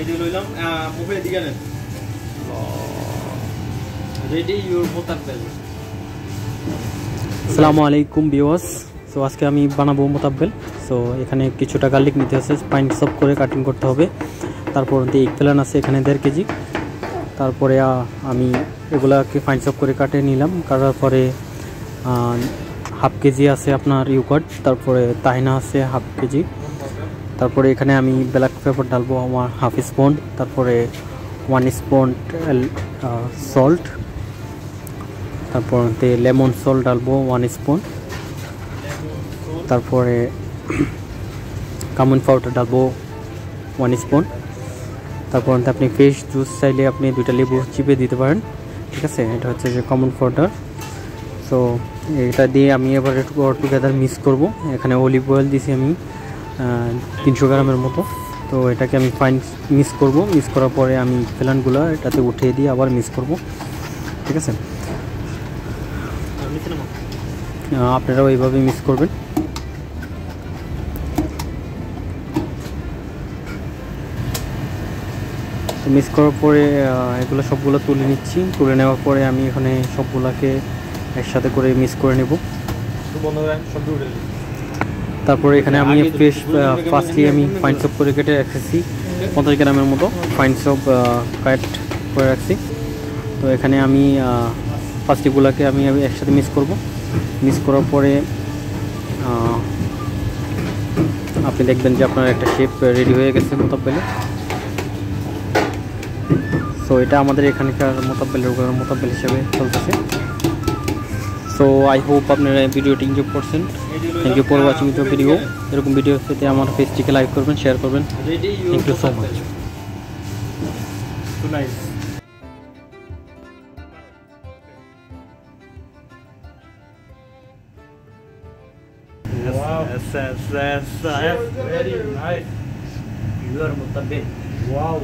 এই যে লইলাম মুখে দিকে নেন রেডি ইউর মোতাব্বেল। আসসালামু আলাইকুম ভিউয়ার্স। সো আজকে আমি বানাবো মোতাব্বেল। সো এখানে কিছুটা গার্লিক নিতে হচ্ছে, ফাইন চপ করে কাটিং করতে হবে। তারপর এগ প্ল্যান আছে এখানে 1.5 কেজি। তারপরে আমি এগুলাকে ফাইন চপ করে কাটে নিলাম। কাটার পরে 1/2 কেজি আছে আপনার ইউকার্ট, তারপরে তাহিনা আছে 1/2 কেজি। তারপরে এখানে আমি ব্ল্যাক পেপার ডালবো আমার 1/2 স্পুন। তারপরে 1 স্পুন সল্ট, তারপর লেমন সল্ট ডালবো 1 স্পুন। তারপরে কামুন পাউডার ডালবো 1 স্পুন। তারপর আপনি ফ্রেশ জুস চাইলে আপনি 2টা লেবু চিপে দিতে পারেন, ঠিক আছে। এটা হচ্ছে যে কমন পাউডার। সো এটা দিয়ে আমি এবার একটু টুগেদার মিক্স করব। এখানে অলিভ অয়েল দিয়েছি আমি 300 গ্রামের মতো। তো এটাকে আমি ফাইন মিক্স করব। মিক্স করার পরে আমি ফেলানগুলো এটাতে উঠিয়ে দিয়ে আবার মিক্স করব, ঠিক আছে। আপনারা ওইভাবে মিক্স করবেন। মিক্স করার পরে এগুলো সবগুলো তুলে নিচ্ছি। তুলে নেওয়ার পরে আমি এখানে সবগুলোকে একসাথে করে মিক্স করে নেব। তারপরে এখানে আমি ফ্রেশ ফার্স্টলি আমি ফাইন চপ করে কেটে রেখেছি 50 গ্রামের মতো ফাইন চপ কাট করে রাখছি। তো এখানে আমি ফার্স্টগুলোকে আমি একসাথে মিক্স করব। মিক্স করার পরে আপনি দেখবেন যে আপনার একটা শেপ রেডি হয়ে গেছে মোতাব্বেলে। সো এটা আমাদের এখানকার মোতাব্বেল হিসেবে চলতেছে। সো আই হোপ আপনারা ভিডিওটি এনজয় করছেন। Thank you for watching the video. এরকম ভিডিও পেতে আমার পেজটিকে লাইক করবেন, শেয়ার করবেন। Thank you so much. Yes, very nice. You are Mutabbil. Wow.